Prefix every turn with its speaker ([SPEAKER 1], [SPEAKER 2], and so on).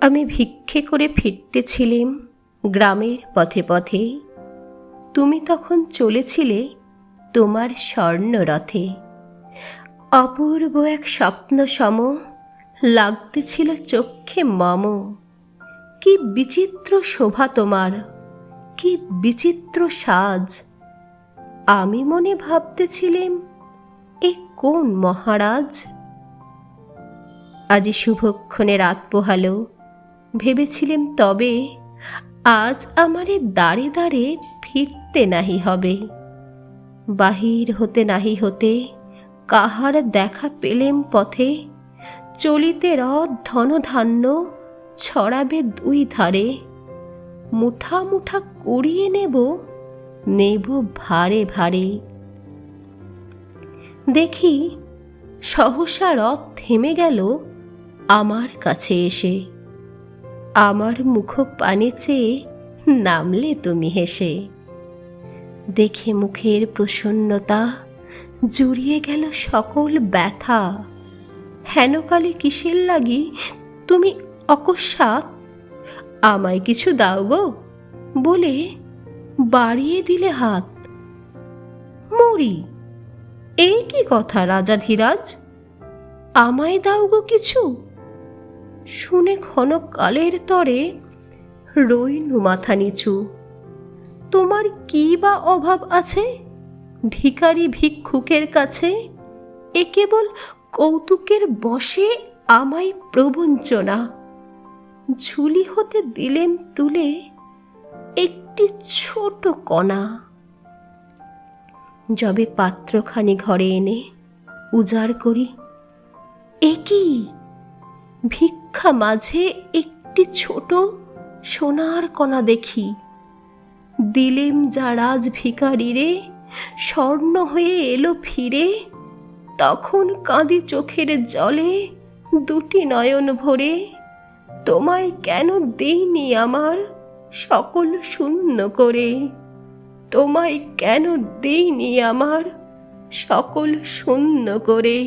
[SPEAKER 1] আমি ভিক্ষে করে ফিরতেছিলাম গ্রামের পথে পথে। তুমি তখন চলেছিলে তোমার স্বর্ণরথে। অপূর্ব এক স্বপ্ন সম লাগতেছিল চক্ষে মম। কি বিচিত্র শোভা তোমার, কি বিচিত্র সাজ। আমি মনে ভাবতেছিলাম, এ কোন মহারাজ। আজি শুভক্ষণে রাত পোহালো, ভেবেছিলাম তবে আজ আমারে দাঁড়ে দাঁড়ে ফিরতে নাহি হবে। বাহির হতে নাহি হতে কাহার দেখা পেলেম পথে। চলিতে রথ ধনধান্য ছড়াবে দুই ধারে। মুঠা মুঠা কুড়িয়ে নেব, নেব ভারে ভারে। দেখি সহসা রথ থেমে গেল আমার কাছে এসে। আমার মুখ পানে চেয়ে নামলে তুমি হেসে। দেখে মুখের প্রসন্নতা জুড়িয়ে গেল সকল ব্যথা। হেনকালে কিসের লাগি তুমি অকস্মাৎ আমায় কিছু দাও গো বলে বাড়িয়ে দিলে হাত। মরি, এই কি কথা রাজাধিরাজ, আমায় দাও গো কিছু। শুনে ক্ষণকালের তরে রইনু মাথা নিচু। তোমার কি বা অভাব আছে ভিখারি ভিক্ষুকের কাছে। এ কেবল কৌতুকের বশে আমায় প্রবঞ্চনা। ঝুলি হতে দিলেম তুলে একটি ছোট কণা। যবে পাত্রখানি ঘরে এনে উজাড় করি, এ কি ভিক্ষা মাঝে একটি ছোট সোনার কণা দেখি। দিলেম যা রাজ ভিখারিরে, স্বর্ণ হয়ে এলো ফিরে। তখন কাঁদি চোখের জলে দুটি নয়ন ভরে। তোমায় কেন দেইনি আমার সকল শূন্য করে। তোমায় কেন দেইনি আমার সকল শূন্য করে।